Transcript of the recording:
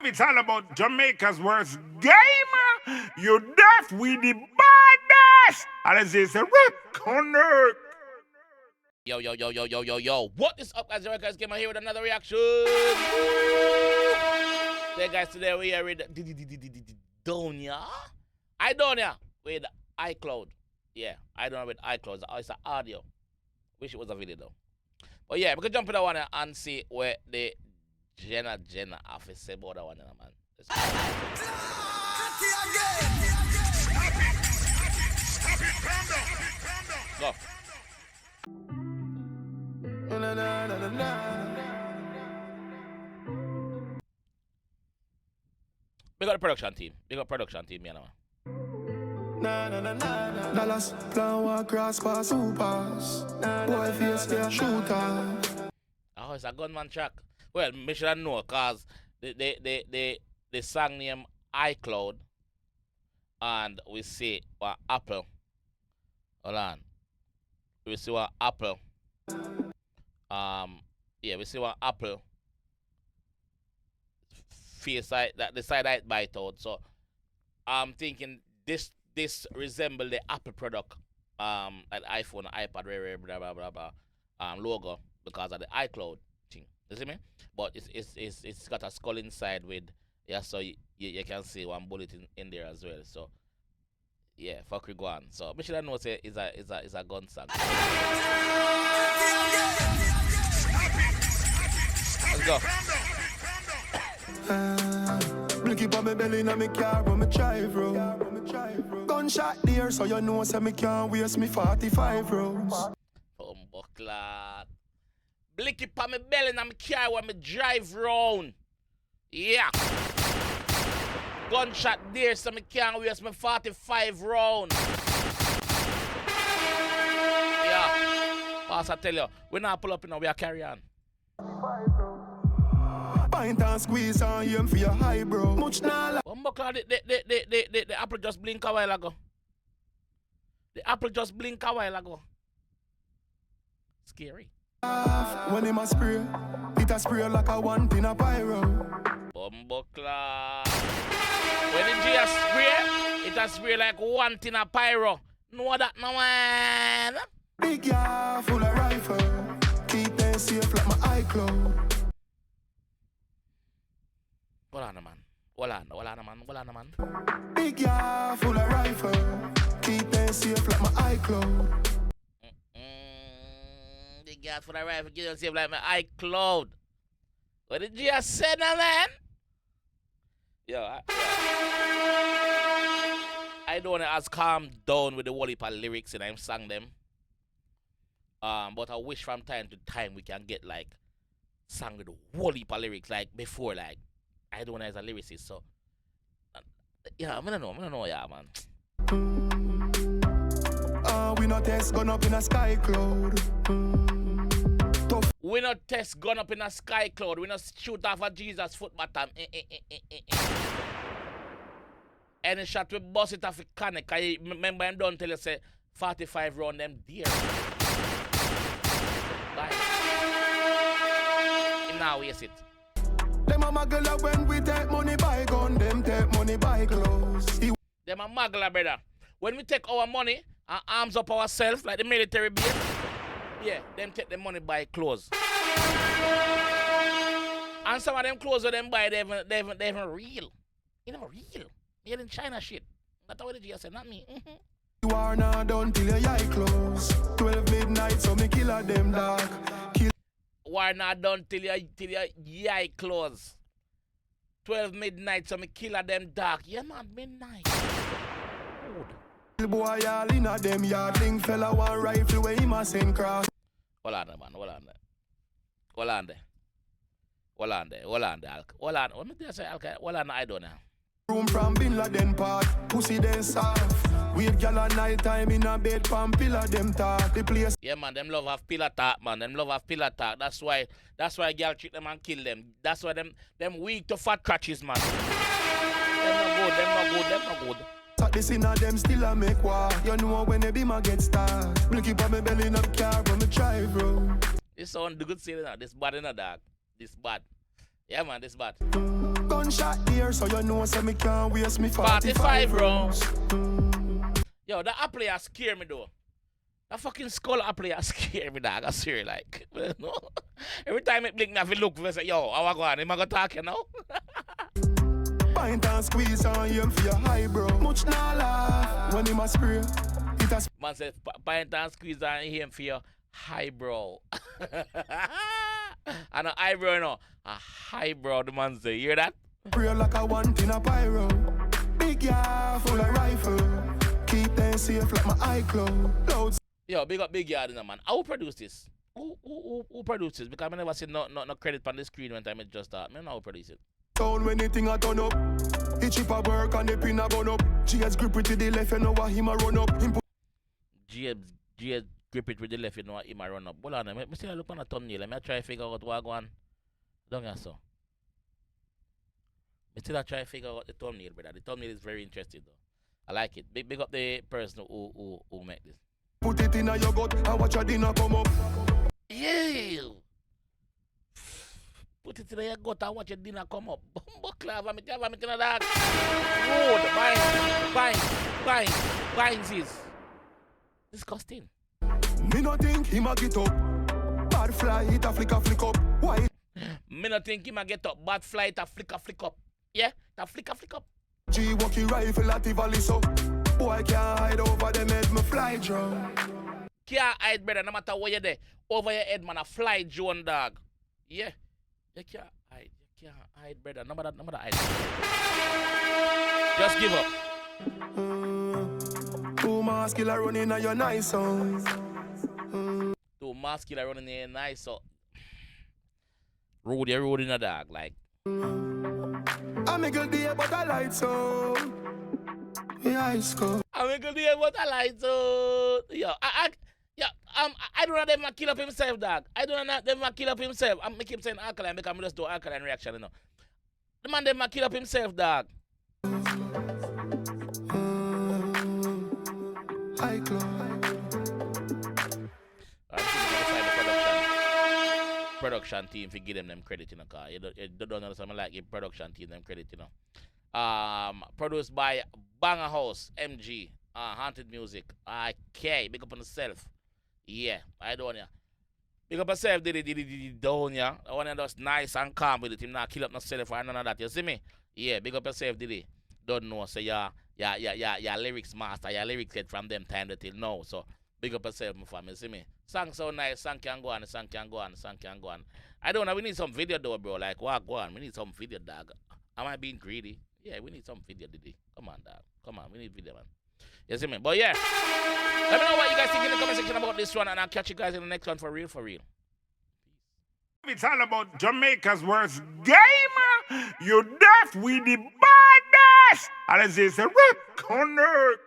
it's all about Jamaica's worst game. You deaf, we the baddest. And as they say, connect. Yo. What is up, guys? JAMAICA'S came here with another reaction. Hey, guys, today we are with Aidonia with iCloud. Yeah, Aidonia with iCloud. It's an audio. Wish it was a video, though. But yeah, we can jump in that one and see where the Jenna have to say about that one, man. Let's go. Go. We got a production team. Yeah, man. Dallas, plan walk cross pass supers. Boy face their shooter. Oh, it's a gunman track. Well, me should know, cause the song name iCloud, and we see what Apple. Hold on. We see what Apple. Yeah, we see what Apple face that the side I bite out. So I'm thinking this resemble the Apple product, like iPhone, iPad, blah blah blah logo because of the iCloud thing. You see me? But it's got a skull inside with so you can see one bullet in there as well. So yeah, fuck we go on. So me should know say is a gun song. Let's go. Blicky on my belly in my car when me drive road. Gunshot there, so you know say me can't waste me 45 rounds. Buckler. Blicky on my belly in my car when me drive round. Yeah. Gunshot there, so me can't waste me 45 rounds. Yeah. Boss, I tell you, we not pull up in now, we are carry on. Pint and squeeze on him for your high, bro. Much now. The apple just blink a while ago. The apple just blink a while ago. Scary. When him a spray, it a spray like a one in a pyro. Bumbuckler. When the G a spray, it a spray like one in a pyro. Know that no man. Big yard full of rifle. Keep them safe like my iCloud. Hold on, man. Big yard full of rifle. Keep them safe like my iCloud. Big yard full of rifle. Keep them safe like my iCloud. What did you say now, man? I don't know as calm down with the whole heap of lyrics and I sang them. But I wish from time to time we can get like sang with the whole heap of lyrics like before, like I don't know as a lyricist, so yeah, I don't know, yeah, man. We not test gun up in a sky cloud. We not test gun up in a sky cloud. We not shoot off a Jesus foot bottom. Any shot we bust it off a canic. I remember him don't tell you say 45 round them deer. Bye. Him now waste it. Them a muggler when we take money buy gun, them take money buy clothes. Them a muggler, brother. When we take our money and arms up ourselves like the military base, yeah, them take the money buy clothes. And some of them clothes that them buy, they even real. You know, real. Made in China shit. That's what the G said, not me. You are not done till your eye close. 12 midnight, so me kill them dog. War not done till your eye close. 12 midnight, so me kill them dark. Yeah, man, midnight. Good. Boy, all in a them yardling fella one rifle where he must send cross. Hold on, man. Hold on, I don't know. Room from Bin Laden Park, pussy then soft. Weird gal at night time in a bed, pan pillar them talk. The place. Yeah, man, them love have pillar talk, man. Them love have pillar talk. That's why girl treat them and kill them. That's why them weak to fat crutches, man. Them not good. Talk this in a them still a make war. You know when the beam a get start. Blicky on me belly in a car when me drive, bro. This sound good saying that. This bad in a dog. This bad. Yeah, man, this bad. Gunshot there, so you know, say me can't waste me 45 45 rounds. rounds. Yo, that apple player scare me though. That fucking skull apple player scare me, dog. I swear, like, no. Every time it blink me, I feel look for say, yo, how I go on? Am I gonna talk, you know? Pint and squeeze on him for your high, bro. Much nah laugh when him a spray. It a Man said, pint and squeeze on him for your highbrow. And an eyebrow, you know. A highbrow, the man say. You hear that? spray like a one in a pyro. Big yard full of rifle. Keep them safe like my iCloud. Loads. Yo, big up Big Yard, man. Who produced this? Who produced this? Because I never see no credit on the screen when time it just start. I don't know who produced it. Town when anything a turn up. He chip a work and the pin a gun up. GS grip it to the left, you know what him a run up. Him GS grip it with the left, you know what him a run up. Hold on, let me see look on the thumbnail. Let me try to figure out what I go on. Don't get so. Me still try to figure out the thumbnail, brother. The thumbnail is very interesting though. I like it. Big up the person who make this. put it in a your gut and watch your dinner come up. Yeah. Put it in your gut and watch your dinner come up. Buckler, me tell that. Road, vines is disgusting. Me no think him a get up. Bad fly, it a flick up. Why? Me no think him a get up. Bad fly, it a flick up. Yeah, it a flick up. G walkie rifle at the valley so. Boy can't hide over them head, me fly drone. Can't hide, brother, no matter where you're there. Over your head, man, a fly drone, dog. Yeah. You can't hide, brother. No matter hide. Just give up. Two masculine running on your nice songs. Two masculine running in your nice so. Road in a dog, like. I make a day but I light so. Yeah, I score. I make a deal what I like so. Yo, I don't know them a kill up himself, dog. I don't know them a kill up himself. I keep saying alkaline because I just do alkaline reaction, you know. The man them a kill up himself, dog. I close. Production team for give them credit, you know, cause you don't understand. I like give production team them credit, you know. Produced by Banger House, MG, Haunted Music, K, big up on yourself. Yeah, Aidonia. Big up yourself, did Aidonia. I want to just nice and calm with it. Him not kill up yourself or none of that. You see me? Yeah, big up yourself, did he? Don't know, so yeah, lyrics master, your lyrics get from them time till now. So big up yourself, my family. See me? Song so nice, song can go on. I don't know, we need some video though, bro. Like, what go on? We need some video, dog. Am I being greedy? Yeah, we need some video, Diddy. Come on, dog. Come on, we need video, man. You see me? But yeah, let me know what you guys think in the comment section about this one, and I'll catch you guys in the next one for real. It's all about Jamaica's worst gamer. You deaf with the baddest. And it's a rip connect.